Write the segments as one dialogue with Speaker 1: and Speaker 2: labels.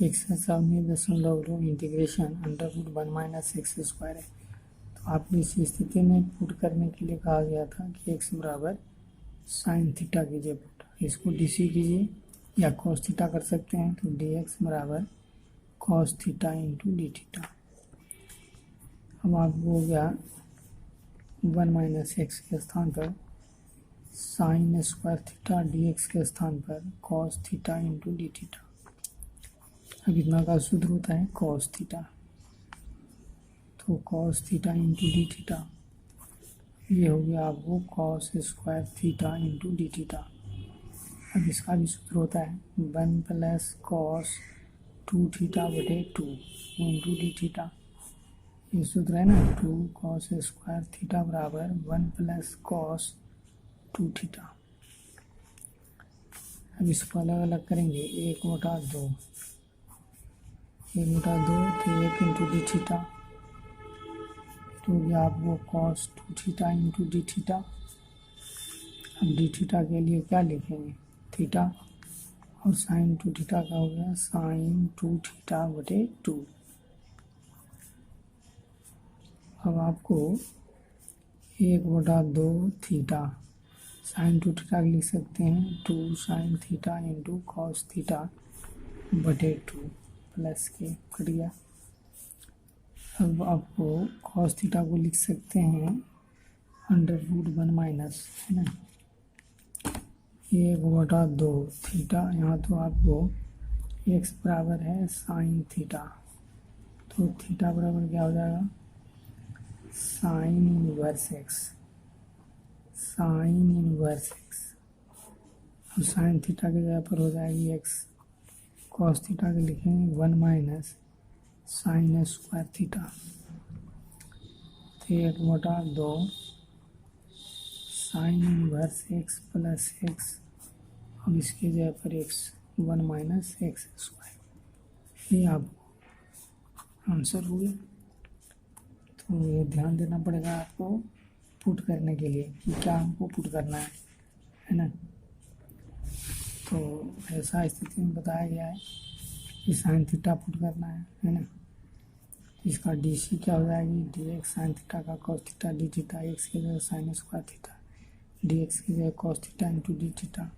Speaker 1: 197.2 integration √1 - x² है। तो आपको इस स्थिति में पुट करने के लिए कहा गया था कि x बराबर साइन थीटा कीजिए पुट, इसको dc कीजिए या cos थीटा कर सकते हैं। तो dx बराबर cos theta into d theta. अब आपको हो गया 1 - x के स्थान पर साइन स्क्वायर थीटा, dx के स्थान पर cos theta into d theta. अब इतना का सूत्र होता है cos थीटा, तो cos theta into d theta, ये हो गया आपको cos square theta into d theta. अब इसका भी सूत्र होता है 1 + cos 2 थीटा बटे 2 इंटू डी थीटा। ये सूत्र है ना, 2 cos स्क्वायर थीटा बराबर 1 + cos 2 थीटा। अब इसको अलग अलग करेंगे, 1/2, 1/2 तो 1 इंटू डी थीटा, तो ये आपको cos 2 theta into d theta. अब डी थीटा के लिए क्या लिखेंगे, थीटा, और साइन 2 थीटा का हो गया साइन 2 थीटा बटे 2। अब आपको 1/2 थीटा साइन 2 थीटा लिख सकते हैं 2 sine theta into cos theta बटे 2 प्लस के कट गया। अब आपको कॉस थीटा को लिख सकते हैं √1 है ना, 1/2 थीटा। यहाँ तो आपको x बराबर है साइन थीटा, तो थीटा बराबर क्या हो जाएगा sine inverse x, sine inverse x। और साइन थीटा की जगह पर हो जाएगी x, कॉस थीटा के लिखेंगे 1 - साइन स्क्वायर थीटा, तो 1/2 sine inverse x plus x, अब इसकी जगह पर x 1 - x²। ये आपको आंसर हो गया। तो ये ध्यान देना पड़ेगा आपको पुट करने के लिए कि क्या हमको पुट करना है ना। तो ऐसा स्थिति में बताया गया है कि साइन थीटा पुट करना है ना। इसका डीसी क्या हो जाएगी, dx साइन थीटा का cos theta d theta, x की जगह साइन स्क्वायर थीटा, dx की जगह cos theta into d theta.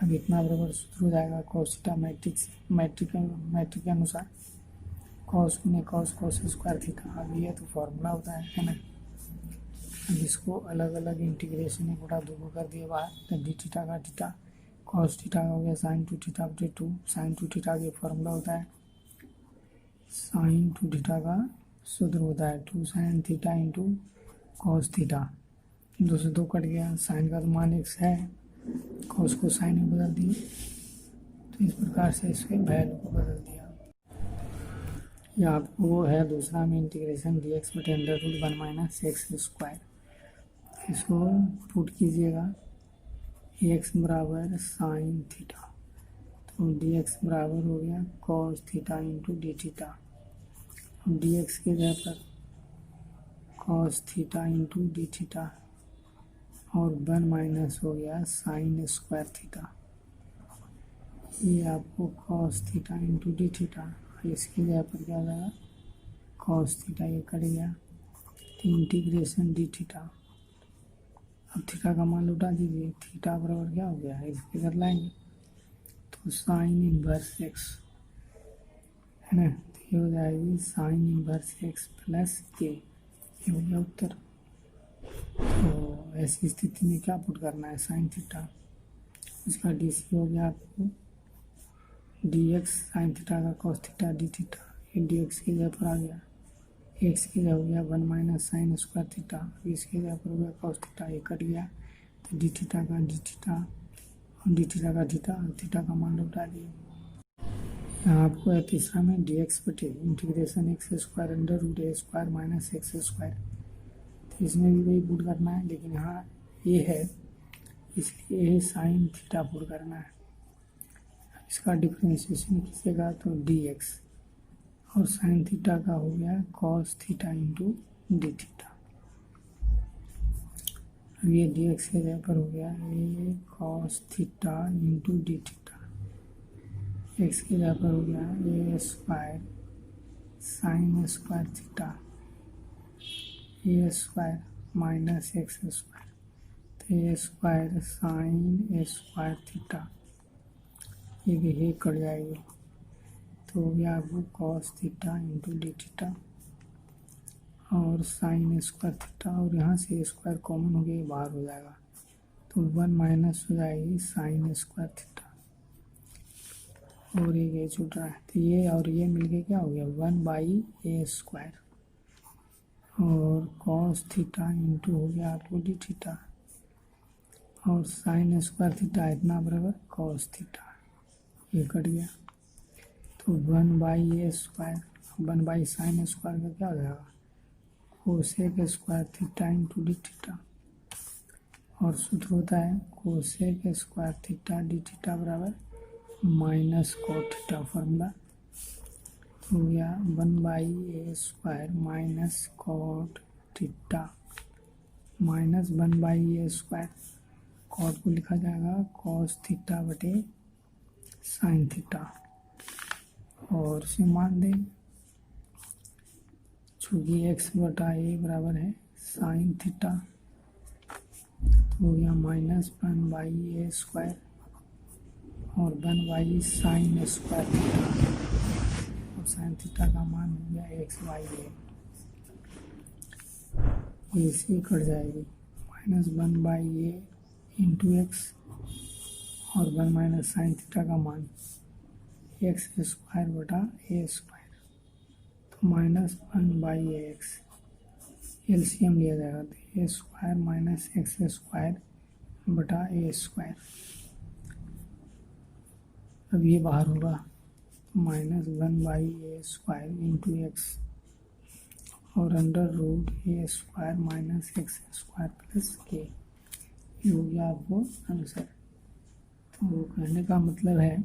Speaker 1: अब इतना बराबर सूत्र हो जाएगा cos थीटा मैट्रिक के अनुसार cos गुने cos स्क्वायर थीटा। अब ये तो फॉर्मूला होता है ना। अब इसको अलग अलग इंटीग्रेशन 1/2 को कर दिए बाहर, तो डी थीटा का थीटा cos थीटा का हो गया साइन 2 थीटा बटे 2। साइन 2 थीटा का फॉर्मूला होता है साइन 2 थीटा का सूत्र होता है 2 sine theta into cos theta. 2 से 2 कट गया, साइन का तो मान x है, कॉस को साइन में बदल दिए, तो इस प्रकार से इसके वैल्यू को बदल दिया। यह आपको है दूसरा में इंटीग्रेशन dx बटे √1 - x²। इसको पुट कीजिएगा, x बराबर साइन थीटा, तो dx बराबर हो गया cos theta into d theta. dx के जगह पर cos theta into d theta, और 1 - हो गया साइन स्क्वायर थीटा। ये आपको cos theta into d theta, इसकी जगह पर क्या हो जाएगा cos थीटा, ये कट गया, इंटीग्रेशन डी थीटा। अब थीटा का मान लौटा दीजिए, थीटा बराबर क्या हो गया है, इसके इधर लाएंगे तो साइन इनवर्स x है ना, तो ये हो जाएगी साइन इनवर्स x प्लस के, ये हो गया उत्तर। तो ऐसी स्थिति में क्या पुट करना है, साइन थीटा, इसका डीसी हो गया आपको dx साइन थीटा का cos थीटा डी थीटा, ये dx की जगह पर आ गया, x की जगह हो गया 1 - साइन स्क्वायर थीटा, इसकी जगह पर हो गया cos थीटा, ये कट गया, तो डी थीटा का डी थीटा और डी थीटा का थीटा, थीटा का मान लौटा दिए। यहाँ आपको है तीसरा में dx बटे इंटीग्रेशन x² √a² - x², तो इसमें भी वही पुट करना है, लेकिन यहाँ ये है इसलिए ये साइन थीटा पुट करना है। इसका डिफ्रेंशिएशन कीजिएगा तो dx, और साइन थीटा का हो गया cos theta into d theta. अब ये dx के जगह पर हो गया ये cos theta into d theta, x की जगह पर हो गया ए स्क्वायर साइन स्क्वायर थीटा ए स्क्वायर माइनस एक्स स्क्वायर, तो a square sine A square theta, ये भी कट जाएगी, तो हो गया आपको cos theta into d theta और साइन स्क्वायर थीटा, और यहाँ से स्क्वायर कॉमन हो गया, बाहर हो जाएगा, तो 1 माइनस हो जाएगी साइन स्क्वायर थीटा, और ये छूट रहा है, तो ये और ये मिलके क्या हो गया 1/a स्क्वायर, और कॉस थीटा इंटू हो गया आपको डी थीटा, और साइन स्क्वायर थीटा इतना बराबर कॉस थीटा, ये कट गया, तो 1/a स्क्वायर 1 साइन स्क्वायर का क्या हो जाएगा cosec square theta into d theta, और सूत्र होता है cosec square theta d theta बराबर माइनस कॉट थीटा, फॉर्मूला हो गया 1/a square minus cot theta minus 1/a square, cot को लिखा जाएगा कॉस थीटा बटे साइन थीटा, और इसे मान दें चूँकि x बटा a बराबर है साइन थीटा, तो हो गया माइनस 1/a स्क्वायर और 1 साइन स्क्वायर थीटा, और साइन थीटा का मान हो गया x/a, इसी कट जाएगी माइनस 1/a इंटू एक्स और 1 माइनस साइन थीटा का मान एक्स स्क्वायर बटा ए स्क्वायर, तो माइनस 1/ax, एलसीएम लिया जाएगा, तो a square minus x square बटा ए स्क्वायर, अब ये बाहर होगा minus 1/a square into x और under root a square minus x square plus के, ये हो गया आपको आंसर। तो कहने का मतलब है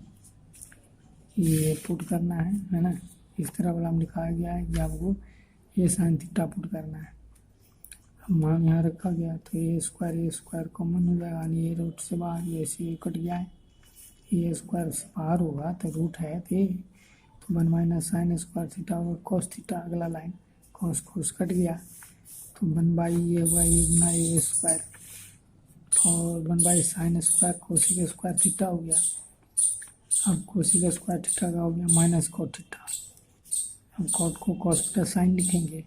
Speaker 1: ये पुट करना है ना, इस तरह वाला लिखाया गया है कि आपको ये साइन थीटा पुट करना है, मान यहाँ रखा गया, तो ए स्क्वायर कॉमन हो जाएगा, यानी ये रूट से बाहर ये से कट गया है, ए स्क्वायर से बाहर होगा तो रूट है तो 1 माइनस साइन स्क्वायर थीटा और कॉस थीटा, अगला लाइन कॉस कट गया, तो 1/a हुआ ए गुना ए स्क्वायर और 1 sine square cosec square theta हो गया, अब कोसिक स्क्वायर थीटा का हो गया माइनस कॉट थीटा, अब कॉट को कॉस बटा साइन लिखेंगे,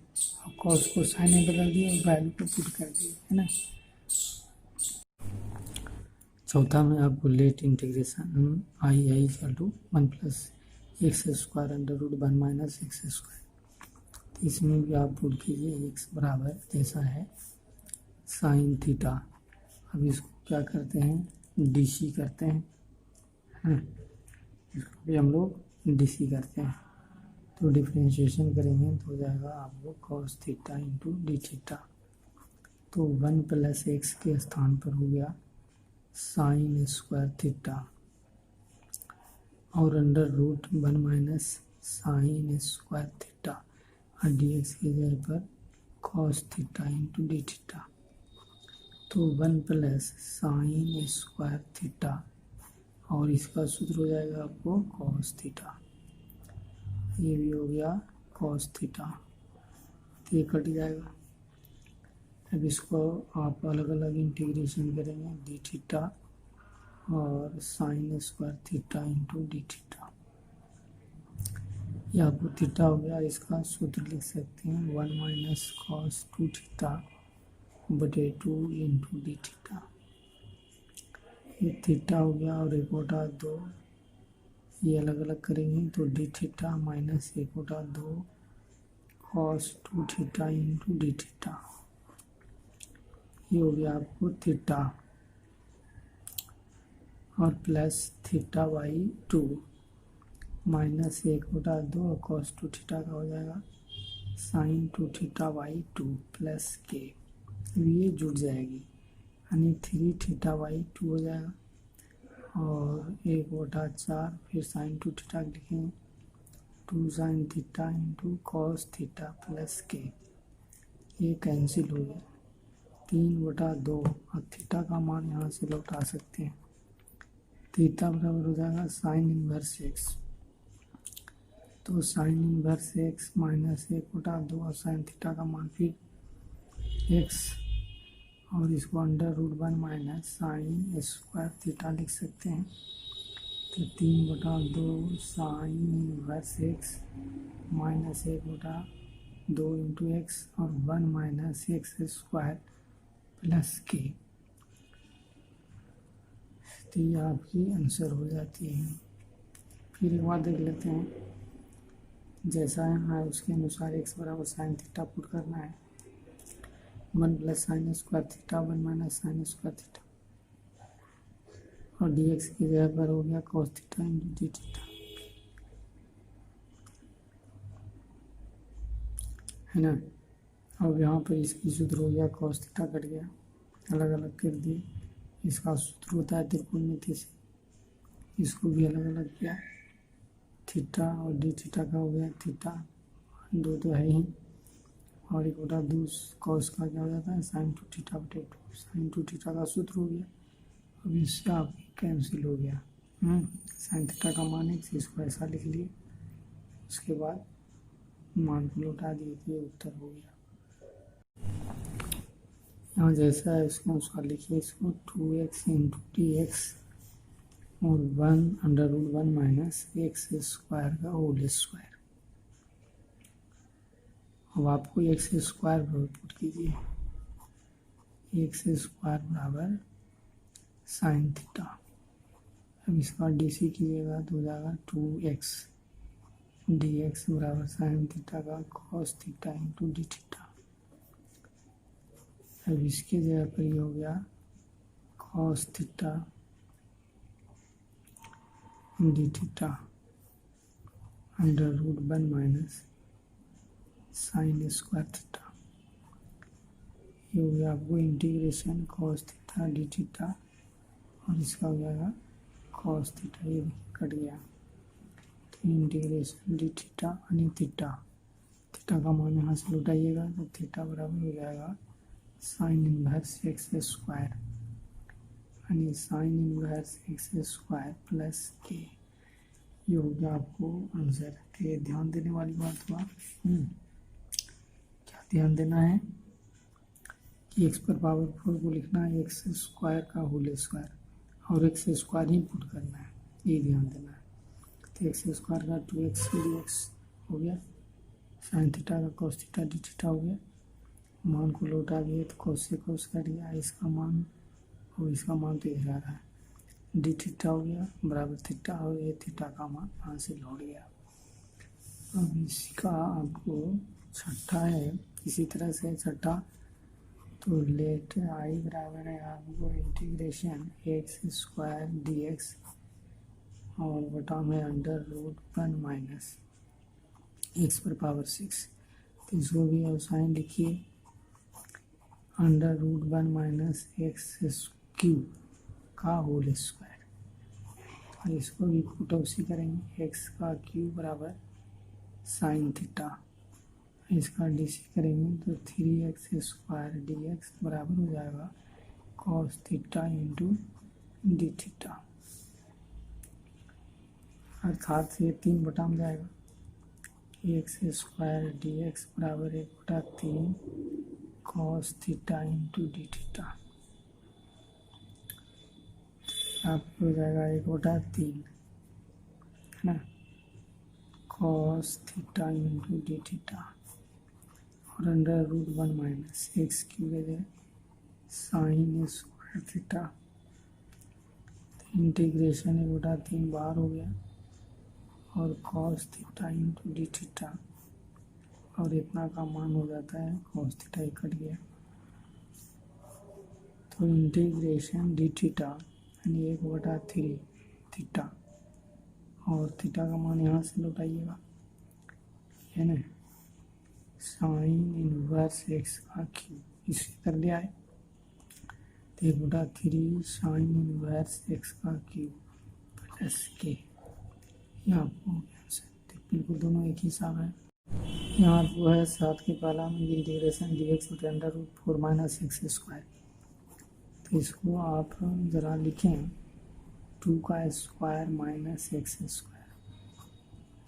Speaker 1: अब कॉस को साइन में बदल दिए और वैल्यू को पुट कर दिए, है ना। चौथा में आपको let integration I equal to 1 plus x square under root 1 minus x square, तो इसमें भी आप पुट कीजिए एक्स बराबर जैसा है साइन थीटा, अब इसको क्या करते हैं डीसी करते हैं, इसको भी हम लोग डीसी करते हैं, तो डिफ्रेंशिएशन करेंगे तो हो जाएगा आपको cos theta into d theta, तो 1 प्लस एक्स के स्थान पर हो गया साइन स्क्वायर थीटा और under root 1 minus sine square theta और डी एक्स की जगह पर cos theta into d theta, तो 1 प्लस साइन स्क्वायर थीटा और इसका सूत्र हो जाएगा आपको कॉस थीटा, ये भी हो गया कॉस थीटा, तो ये कट जाएगा, अब इसको आप अलग अलग इंटीग्रेशन करेंगे डी थीटा और sign square theta into d theta, ये आपको थीटा हो गया, इसका सूत्र लिख सकते हैं 1 माइनस कॉस 2 थीटा बटे 2 इंटू डी थीटा, ये थीटा हो गया और 1/2, ये अलग अलग करेंगे तो D theta minus 1/2 cos 2 theta into d theta, ये हो गया आपको थीटा और plus theta by 2 minus 1/2 cos 2 theta का हो जाएगा साइन 2 थीटा बाई 2 प्लस के, ये जुड़ जाएगी यानी 3 थीटा बाई 2 हो जाएगा और 1/4 फिर साइन 2 थीटा लिखेंगे 2 sine theta into cos theta plus के, ये कैंसिल हो गया 3/2 और थीटा का मान यहाँ से लौटा सकते हैं, थीटा बराबर हो जाएगा साइन इनवर्स एक्स। तो साइन इनवर्स एक्स माइनस 1/2 और साइन थीटा का मान फिर एक्स, और इसको √1 माइनस साइन स्क्वायर थीटा लिख सकते हैं। तो 3/2 sine inverse x minus 1/2 into x और 1 माइनस एक्स स्क्वायर प्लस के। तो ये आपकी आंसर हो जाती है। फिर एक बार देख लेते हैं, जैसा है उसके अनुसार एक्स बराबर साइन थीटा पुट करना है। 1 plus sign square theta 1 minus sine square theta, और डी एक्स की जगह पर हो गया cos theta into d theta, है ना। अब यहाँ पर इसकी सूत्र हो गया कॉस थीटा कट गया, अलग अलग कर दिए। इसका सूत्र होता है त्रिकोणमिति से, इसको भी अलग अलग किया। थीटा और डी थीटा का हो गया थीटा, दो तो है ही, और 1/2 कॉस का क्या हो जाता है साइन 2 थीटा बटे 2। साइन 2 थीटा का सूत्र हो गया। अब इससे आप कैंसिल हो गया। साइन थीटा का मान एक्स, इसको ऐसा लिख लिए, उसके बाद मान को लौटा दिए तो ये उत्तर हो गया। यहाँ जैसा है उसके अनुसार लिखिए इसको 2x इंटू डी एक्स और 1/√1 माइनस एक्स स्क्वायर का होल स्क्वायर। अब आपको एक्स स्क्वायर पुट कीजिए, एक्स स्क्वायर बराबर साइन थीटा। अब इसका डीसी कीजिएगा तो हो जाएगा 2x डी एक्स बराबर साइन थीटा का cos theta into d theta. अब इसके जगह पर ये हो गया cos theta d theta √1 minus sine square theta. ये हो गया आपको integration cos theta d theta, और इसका हो जाएगा कॉस थीटा, ये कट गया। तो इंटीग्रेशन डी थीटा यानी थीटा, थीटा का मान यहाँ से लौटाइएगा तो थीटा बराबर हो जाएगा साइन इनवर्स एक्स स्क्वायर यानी sine inverse x square plus के। ये हो गया आपको आंसर। तो ये ध्यान देने वाली बात हुआ। क्या ध्यान देना है कि एक्स पर पावर 4 को लिखना है एक्स स्क्वायर का होल स्क्वायर, और एक्स स्क्वायर ही पुट करना है, ये ध्यान देना है। तो एक्स स्क्वायर का 2x dx हो गया, साइन थीटा का कॉस थीटा डी थीटा हो गया। मान को लौटा दिए तो कॉस से कॉस कर दिया, इसका मान और इसका मान तो इधर आ रहा है, डी थीटा हो गया बराबर थीटा, और ये थीटा का मान यहाँ से लौट गया। अब इसका आपको छठा है, इसी तरह से छठा, तो लेट आई बराबर है आपको integration x square D x और बटा में √1 माइनस एक्स पर पावर 6। तो इसको भी अब साइन लिखिए √1 माइनस एक्स क्यूब का होल स्क्वायर, और इसको भी पुट उसी करेंगे, एक्स का क्यूब बराबर साइन थीटा, इसका डीसी करेंगे तो 3x स्क्वायर डी एक्स बराबर हो जाएगा cos theta into d theta, अर्थात ये 3 में जाएगा। एक्स स्क्वायर डी एक्स बराबर 1/3 cos theta into d theta, आपको हो जाएगा 1/3 है ना, cos theta into d theta, और √1 माइनस एक्स की वजह साइन स्क्वायर थीटा। इंटीग्रेशन 1/3 बाहर हो गया, और cos theta into d theta, और इतना का मान हो जाता है कॉस थीटा ही कट गया। तो इंटीग्रेशन डी थीटा यानी 1/3 थीटा, और थीटा का मान यहाँ से लौटाइएगा, है ना, साइन इनवर्स एक्स का क्यूब इसी कर लिया है। तो 1/3 साइन इनवर्स एक्स का क्यूब प्लस के, ये आपको बिल्कुल दोनों एक ही हिसाब है। यहाँ आपको है 7 के पहला में इंटीग्रेशन डी एक्स बटे √4 माइनस एक्स स्क्वायर। तो इसको आप ज़रा लिखें 2 का स्क्वायर माइनस एक्स स्क्वायर।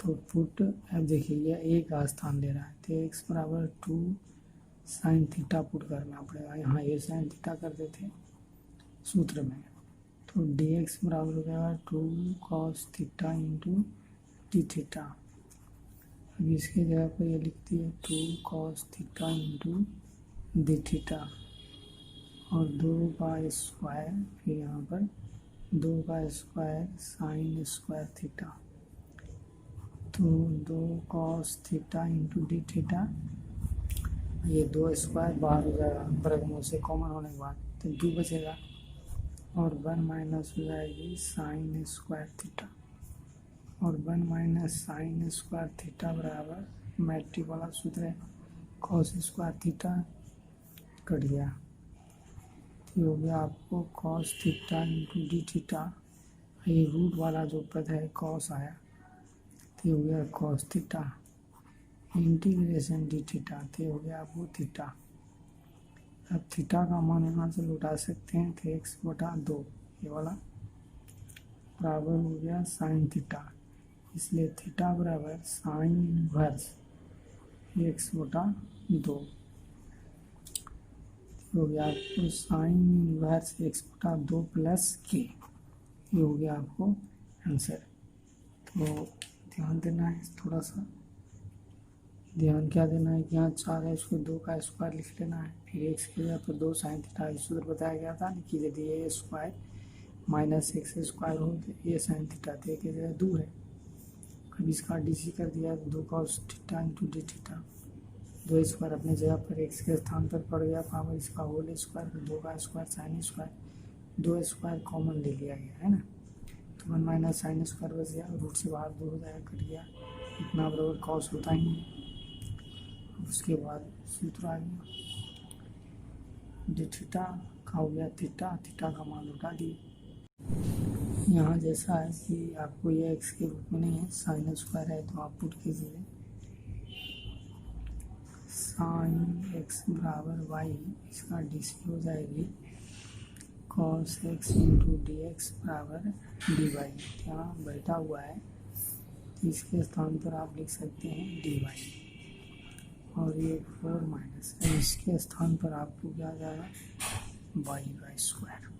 Speaker 1: तो पुट, अब देखिए ये ए का स्थान ले रहा है, तो एक्स बराबर 2 साइन थीटा पुट करना पड़ेगा। यहाँ ए साइन थीटा कर देते सूत्र में, तो डी एक्स बराबर हो जाएगा 2 cos theta into d theta. अब इसकी जगह पर ये लिख दिए 2 cos theta into d theta, और 2 का स्क्वायर, फिर यहाँ पर 2 का स्क्वायर साइन स्क्वायर थीटा, तो 2 cos theta into d theta. ये 2 स्क्वायर बाहर हो जाएगा वर्गमूल से कॉमन होने के बाद, तो 2 बचेगा, और 1 माइनस हो जाएगी साइन स्क्वायर थीटा, और 1 माइनस साइन स्क्वायर थीटा बराबर मैट्रिक वाला सूत्र है कॉस स्क्वायर थीटा, कट गया। तो हो गया आपको cos theta into d theta, ये रूट वाला जो पद है कॉस आया, तो हो गया cos theta integration D theta, तो हो गया आपको थीटा। अब थीटा का मान यहाँ से लौटा सकते हैं, तो एक्स बटा 2 ये वाला बराबर हो गया साइन थीटा, इसलिए थीटा बराबर साइन इनवर्स एक्स बटा 2, हो गया आपको साइन इनवर्स एक्स बटा 2 प्लस के, ये हो गया आपको आंसर। तो ध्यान देना है, थोड़ा सा ध्यान क्या देना है कि यहाँ 4 है, इसको 2 का स्क्वायर लिख लेना है, फिर एक्स की जगह पर 2 साइन थीटा, सूत्र बताया गया था कि यदि ए स्क्वायर माइनस एक्स स्क्वायर हो तो ए साइन थीटा, तो एक जगह 2 है, अब इसका डीसी कर दिया 2 cos theta into d theta, 2 square अपने जगह पर एक्स के स्थान पर पड़ गया, पावर इसका होल स्क्वायर, 2 का square sine square, 2 square common ले लिया गया है ना, तो 1 माइनस साइन स्क्वायर बच गया, रूट से बाहर 2 हो जाएगा, कट गया, इतना बराबर कॉस होता ही है। उसके बाद सूत्र आ गया डी थीटा का हो गया थीटा, थीटा का मान उठा दिए। यहाँ जैसा है कि आपको ये एक्स के रूप में नहीं है, साइन स्क्वायर है, तो आप पुट कीजिए साइन एक्स बराबर वाई, इसका डी सी हो जाएगी cos x into D x बराबर डी वाई, यहाँ बैठा हुआ है, इसके स्थान पर आप लिख सकते हैं डी वाई, और ये 4 माइनस, इसके स्थान पर आपको क्या आ जाएगा वाई का स्क्वायर।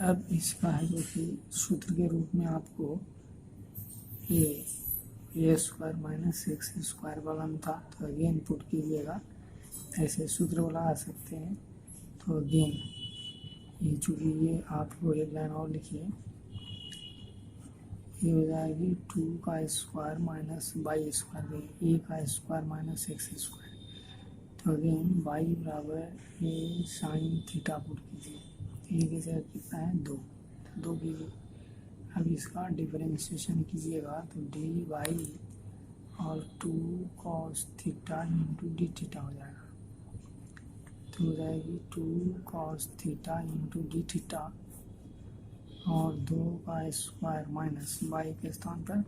Speaker 1: अब इसका है जो कि सूत्र के रूप में आपको ए स्क्वायर माइनस एक्स स्क्वायर वाला था, तो अगेन पुट कीजिएगा, ऐसे सूत्र वाला आ सकते हैं, तो अगेन ये चूँकि ये आपको एक लाइन और लिखिए, ये हो जाएगी 2 का स्क्वायर माइनस वाई स्क्वायर, ए का स्क्वायर माइनस एक्स स्क्वायर, तो अगेन वाई बराबर ए साइन थीटा पुट कीजिए, ए की जगह कितना है 2 कीजिए। अब इसका डिफरेंशिएशन कीजिएगा तो डी वाई और 2 cos theta into d theta हो जाएगा, तो हो जाएगी 2 cos theta into d theta, और 2 का स्क्वायर माइनस वाई के स्थान पर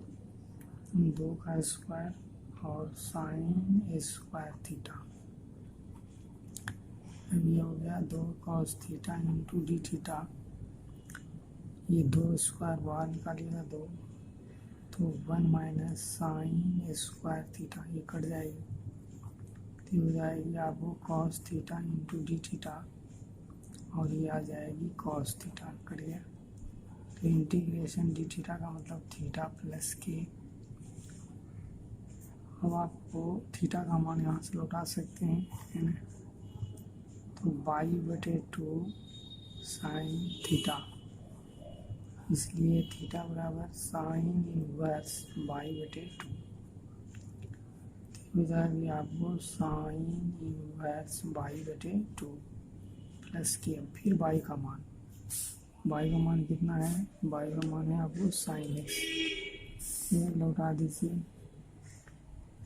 Speaker 1: 2 का स्क्वायर और साइन स्क्वायर थीटा, अब ये हो गया 2 cos theta into d theta, ये 2 स्क्वायर बाहर निकालिएगा 2, तो 1 माइनस साइन स्क्वायर थीटा, ये कट जाएगी, तो हो जाएगी आपको cos theta into d theta, और ये आ जाएगी कॉस थीटा, कट गया, तो इंटीग्रेशन डी थीटा का मतलब थीटा प्लस के। अब आपको थीटा का मान यहाँ से लौटा सकते हैं, है ना, तो y/2 साइन थीटा, इसलिए थीटा बराबर साइन इनवर्स y/2, हो जाएगी आपको साइन इनवर्स y/2 प्लस के, फिर y का मान कितना है, y का मान है आपको साइन एक्स, ये लौटा दीजिए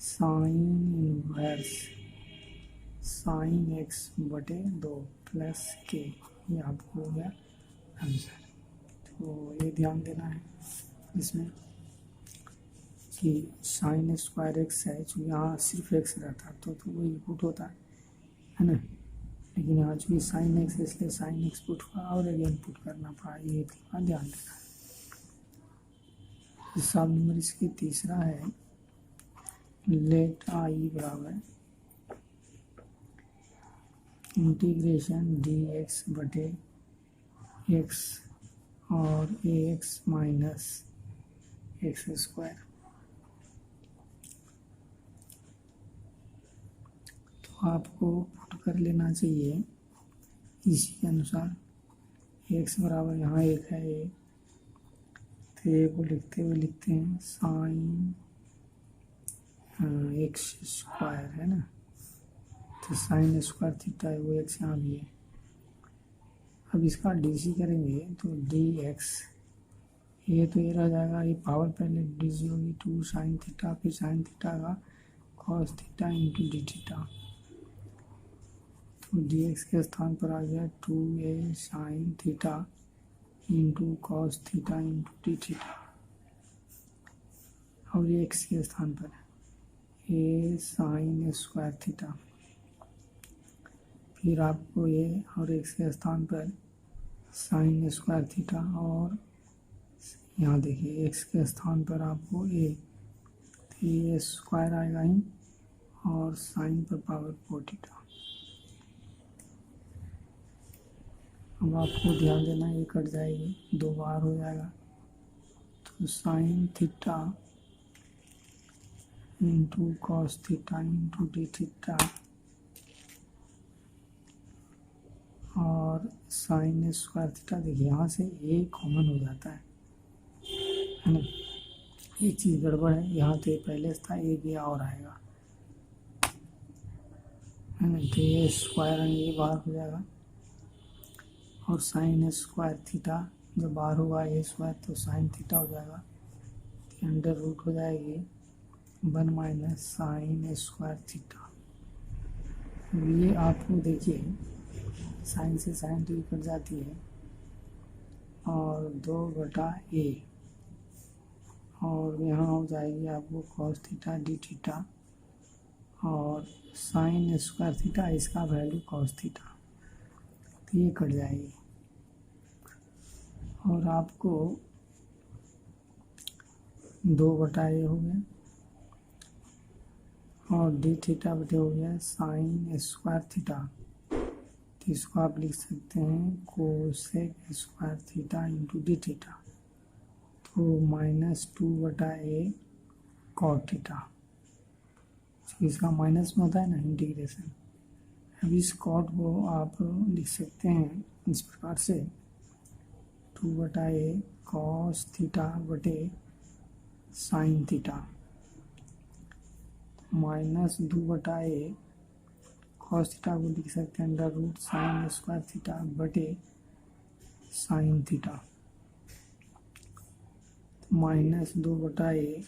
Speaker 1: साइन इनवर्स साइन एक्स बटे 2 प्लस के, ये आपको हो गया आंसर। तो ये ध्यान देना है इसमें कि साइन स्क्वायर एक्स है, जो यहाँ सिर्फ एक्स रहता तो वही पुट होता है ना, लेकिन यहाँ चूँकि साइन एक्स है इसलिए साइन एक्स पुट हुआ और अगेन पुट करना पड़ा, ये ध्यान देना है। सवाल नंबर इसके तीसरा है, लेट आई बराबर इंटीग्रेशन डी एक्स बटे एक्स और ए एक्स माइनस एक्स स्क्वायर। तो आपको पुट कर लेना चाहिए इसी के अनुसार। एक्स बराबर यहाँ एक है ए, तो ए को लिखते हुए लिखते हैं साइन एक्स स्क्वायर है ना, तो साइन स्क्वायर थीटा है वो एक्स यहाँ भी है। अब इसका डीसी करेंगे तो डी एक्स, ये तो ये रह जाएगा, ये पावर पहले डीसी होगी 2 साइन थीटा, फिर साइन थीटा का cos theta into d theta. तो डी एक्स के स्थान पर आ गया 2a sine theta into cos theta into d theta, और ये एक्स के स्थान पर ए साइन स्क्वायर थीटा। फिर आपको ये और एक्स के स्थान पर साइन स्क्वायर थीटा, और यहाँ देखिए एक्स के स्थान पर आपको ए, तो ये स्क्वायर आएगा ही और साइन पर पावर 4 थीटा। अब आपको ध्यान देना ये कट जाएगी, 2 बार हो जाएगा, तो sine theta into cos theta into d theta और साइन स्क्वायर थीटा। देखिए यहाँ से ए कॉमन हो जाता है ना, एक चीज़ गड़बड़ है, यहाँ तो पहले था ए गया और आएगा है ना, तो ये स्क्वायर ये बाहर हो जाएगा और साइन स्क्वायर थीटा जब बाहर होगा ए स्क्वायर तो साइन थीटा हो जाएगा, तो अंडर रूट हो जाएगी 1 माइनस साइन स्क्वायर थीटा। ये आपको देखिए साइन से साइन तो कट जाती है और 2/a, और यहाँ हो जाएगी आपको कॉस थीटा डी थीटा और साइन स्क्वायर थीटा, इसका वैल्यू कॉस थीटा, तो ये कट जाएगी और आपको 2/a हो गया और डी थीटा बटे हो गया साइन स्क्वायर थीटा, तो इसको आप लिख सकते हैं cosec square theta into d theta, तो -2/a कॉट थीटा। इसका माइनस में होता है ना इंटीग्रेशन। अब इस कॉट को आप लिख सकते हैं इस प्रकार से 2/a कॉस थीटा बटे sine theta, -2/a cos theta को लिख सकते हैं under root sine square theta बटे sine theta, -2/a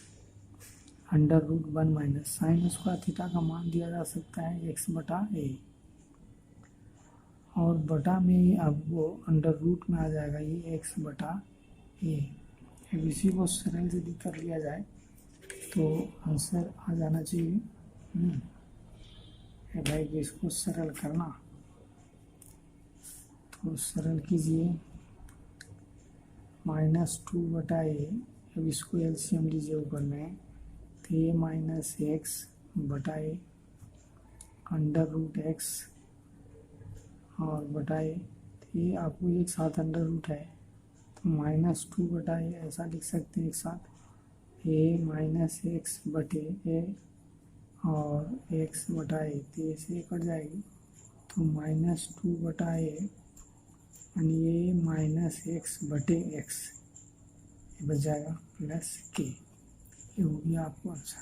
Speaker 1: under root 1 minus sine square theta का मान दिया जा सकता है x/a, और बटा में अब वो अंडर रूट में आ जाएगा ये x/a। अब इसी को सरल यदि कर लिया जाए तो आंसर आ जाना चाहिए। भाई इसको सरल करना, तो सरल कीजिए -2/a, अब इसको एलसीएम लीजिए ऊपर में, तो ये -x/a अंडर रूट x और बटाए, तो ये आपको एक साथ अंडर रूट है तो -2/a ऐसा लिख सकते हैं एक साथ, a -x/a और x/a, तो ऐसे कट जाएगी, तो -2/a यानी ये -x/x ये बच जाएगा प्लस k, ये हो गया आपको आंसर।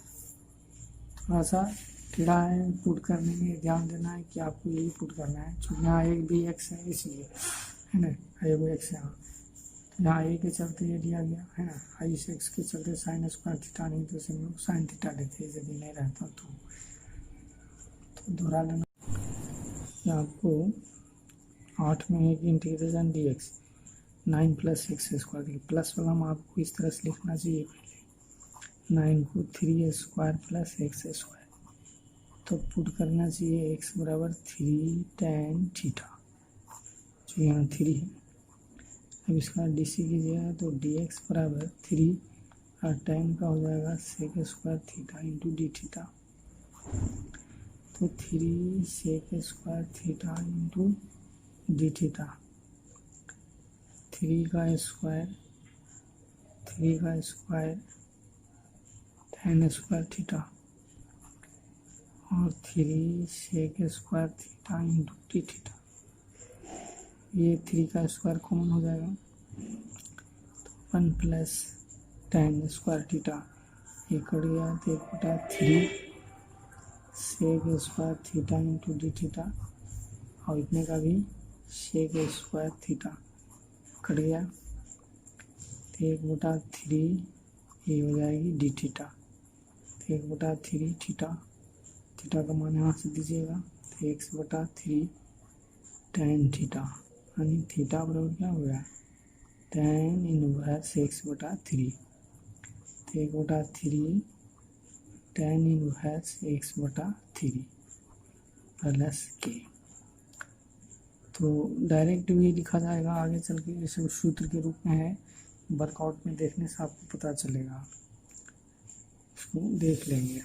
Speaker 1: थोड़ा सा टेढ़ा है पुट करने में, ध्यान देना है कि आपको यही पुट करना है, क्योंकि यहाँ एक भी x है इसलिए है ना, एक x यहाँ, यहाँ a के चलते ये दिया गया है ना, आई से x के चलते साइन स्क्वायर थीटा, नहीं तो हम लोग साइन थीटा लेते हैं यदि नहीं रहता तो दोहरा लेना। यहाँ आपको 8 में एक इंटीग्रेशन डी एक्स 9 + x², देखिए प्लस वाला हम आपको इस तरह से लिखना चाहिए, पहले 9 को 3a² + x², तो पुट करना चाहिए x बराबर 3 tan थीटा, जो यहाँ 3 है। अब इसका डीसी कीजिएगा तो dx बराबर 3 और टाइम का हो जाएगा sec square theta into d theta. तो 3 sec square theta into d theta, 3 का स्क्वायर tan स्क्वायर थीटा और 3 sec square theta into d theta. ये 3 का स्क्वायर कॉमन हो जाएगा तो 1 प्लस tan स्क्वायर थीटा, ये कट गया तो 1/3 sec square theta into d theta, और इतने का भी सेक स्क्वायर थीटा कट गया तो 1/3 ये हो जाएगी डी थीटा। तो 1/3 थीटा, थीटा का मान यहाँ से दीजिएगा तो 1/3 tan थीटा, यानी थीटा बराबर क्या हो गया tan इनवर्स 1/3। तो 1/3 tan इनवर्स 1/3 प्लस के। तो डायरेक्ट भी लिखा जाएगा आगे चल के, इसे सूत्र के रूप में है, वर्कआउट में देखने से आपको पता चलेगा, इसको देख लेंगे।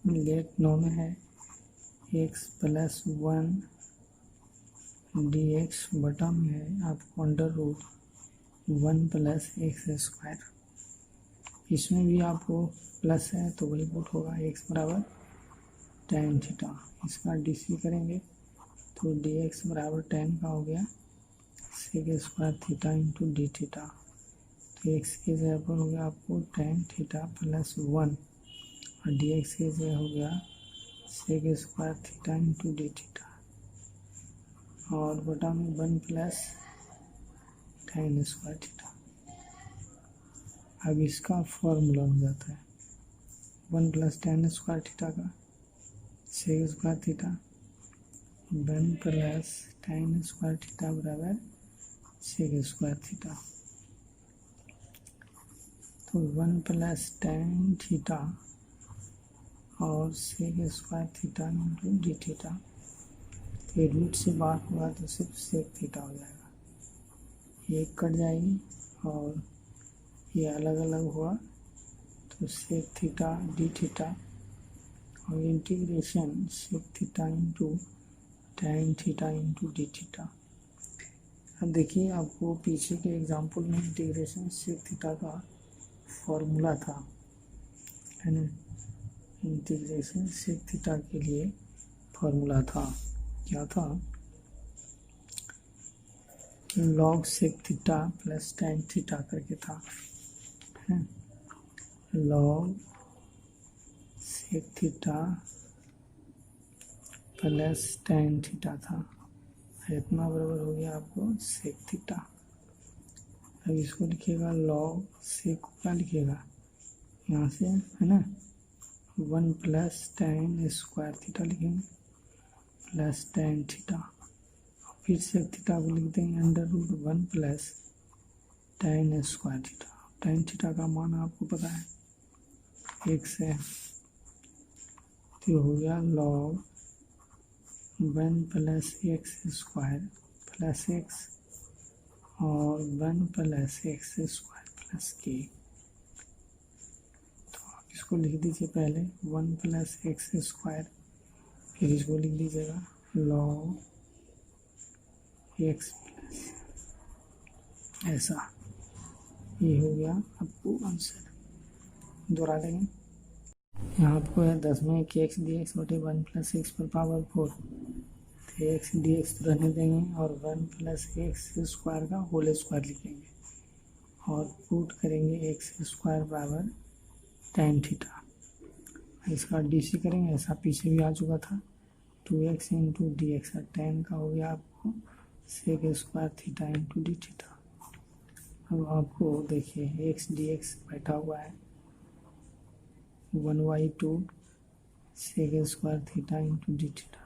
Speaker 1: लेट 9 में है x प्लस 1 dx, बटा में है आपको √1 प्लस एक्स स्क्वायर। इसमें भी आपको प्लस है तो वही पुट होगा x बराबर tan थीटा। इसका डीसी करेंगे तो dx बराबर tan का हो गया sec square theta into d theta. तो x के जगह पर हो गया आपको tan थीटा प्लस 1 और dx के जगह हो गया sec square theta into d theta, और बटा में 1 प्लस tan स्क्वायर थीटा। अब इसका फॉर्मूला हो जाता है 1 प्लस tan स्क्वायर थीटा का sec square theta, 1 plus tan square theta बराबर सेक स्क्वायर थीटा। तो 1 प्लस tan थीटा और sec square theta into d theta, तो रूट से बाहर होगा तो सिर्फ सेक थीटा हो जाएगा, ये कट जाएगी और ये अलग अलग हुआ तो सेक थीटा डी थीटा और integration sec theta into tan theta into d theta. अब देखिए आपको पीछे के एग्जाम्पल में इंटीग्रेशन सेक थीटा का फॉर्मूला था, है ना। इंटीग्रेशन सेक थीटा के लिए फॉर्मूला था, क्या था, log sec theta plus tan theta करके था, है। Log sec theta plus tan theta था, इतना बराबर हो गया आपको सेक थीटा। अब इसको लिखिएगा लॉग सेक को क्या लिखिएगा यहाँ से, है ना, 1 प्लस tan स्क्वायर थीटा लिखेंगे प्लस tan थीटा, फिर सेक थीटा को लिख देंगे √1 plus tan square theta. tan theta का मान आपको पता है x है, तो हो गया log 1 plus x square plus x और 1 प्लस एक्स स्क्वायर प्लस के। तो आप इसको लिख दीजिए पहले 1 प्लस एक्स स्क्वायर, फिर इसको लिख दीजिएगा log x प्लस, ऐसा ये हो गया आपको आंसर। दोहरा लेंगे, यहाँ आपको है 10 में कि x dx बटे 1 प्लस एक्स पर पावर 4, तो एक्स डी एक्स रहने देंगे और 1 प्लस एक्स स्क्वायर का होल स्क्वायर लिखेंगे और पुट करेंगे एक्स स्क्वायर बराबर tan थीटा। इसका डीसी करेंगे, ऐसा पीछे भी आ चुका था 2x into D x, tan का हो गया आपको sec square theta into d theta. अब आपको देखिए एक्स डी एक्स बैठा हुआ है 1/2 sec square theta into d theta,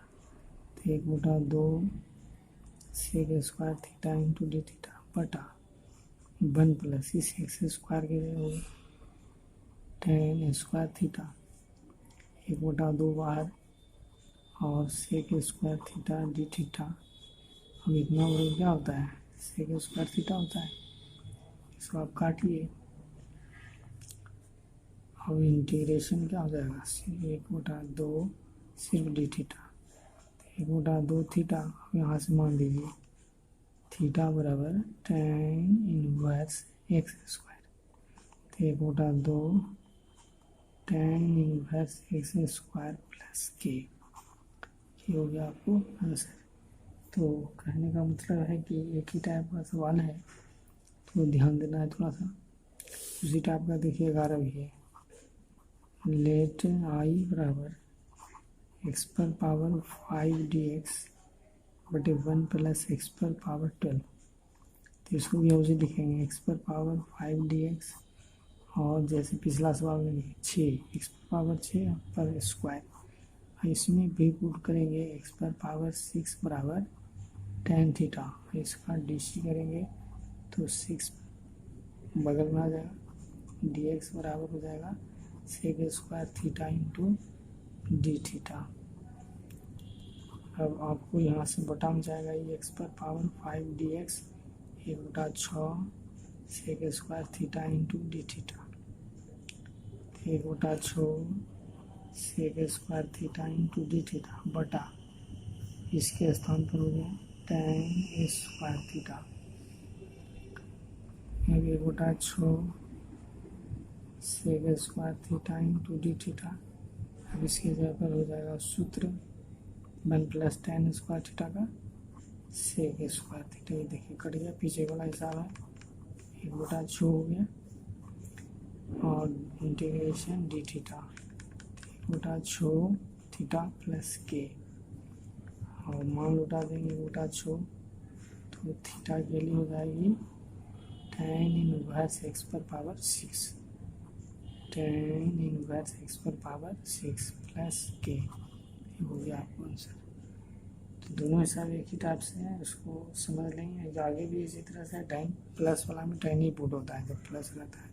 Speaker 1: तो 1/2 sec square theta into d theta बटा 1 प्लस इस एक्स स्क्वायर के लिए होगा टेन स्क्वायर थीटा, 1/2 बाहर और sec square theta d theta. अब इतना बड़ा क्या होता है, सेक स्क्वायर थीटा होता है, इसको आप काटिए। अब इंटीग्रेशन क्या हो जाएगा, 1/2 सिर्फ डी थीटा, 1/2 थीटा। अब यहाँ से मान लीजिए थीटा बराबर टेन इनवर्स एक्स स्क्वायर, तो 1/2 tan inverse x square plus के, ये हो गया आपको आंसर। तो कहने का मतलब है कि एक ही टाइप का सवाल है तो ध्यान देना है थोड़ा सा। उसी टाइप का देखिए 11 भी है, लेट आई बराबर एक्स पर पावर 5 डी एक्स बटे 1 प्लस एक्स पर पावर 12, तो इसको भी उसे लिखेंगे एक्स पर पावर 5 डी एक्स, और जैसे पिछला सवाल में 6 एक्स पर पावर 6 पर स्क्वायर, इसमें भी पुट करेंगे एक्स पर पावर 6 बराबर टेन थीटा, इसका डी सी करेंगे तो 6 बगल में आ जाएगा, डी एक्स बराबर हो जाएगा sec square theta into d theta. अब आपको यहाँ से बटा में जाएगा ये एक्स पर power 5 d x 1/6 sec square theta into d theta, 1/6 sec square theta into d theta बटा इसके स्थान पर हो गया tan square theta, 1/6 sec square theta into d theta. अब इसके जगह पर हो जाएगा सूत्र 1 प्लस टेन स्क्वायर थीटा का सेक स्क्वायर थीटा, ये देखिए कट गया, पीछे वाला हिसाब है, 1/6 हो गया और integration D theta 1/6 theta plus के, और मान लौटा देंगे 1/6, तो थीटा के लिए हो जाएगी टेन इनवर्स एक्स पर पावर 6, टेन इनवर्स एक्स पर पावर 6 प्लस के, ये हो गया आपको आंसर। तो दोनों हिसाब एक ही टाइप से है, उसको समझ लेंगे। आगे भी इसी तरह से टेन प्लस वाला में टेन ही पुट होता है जब प्लस रहता है।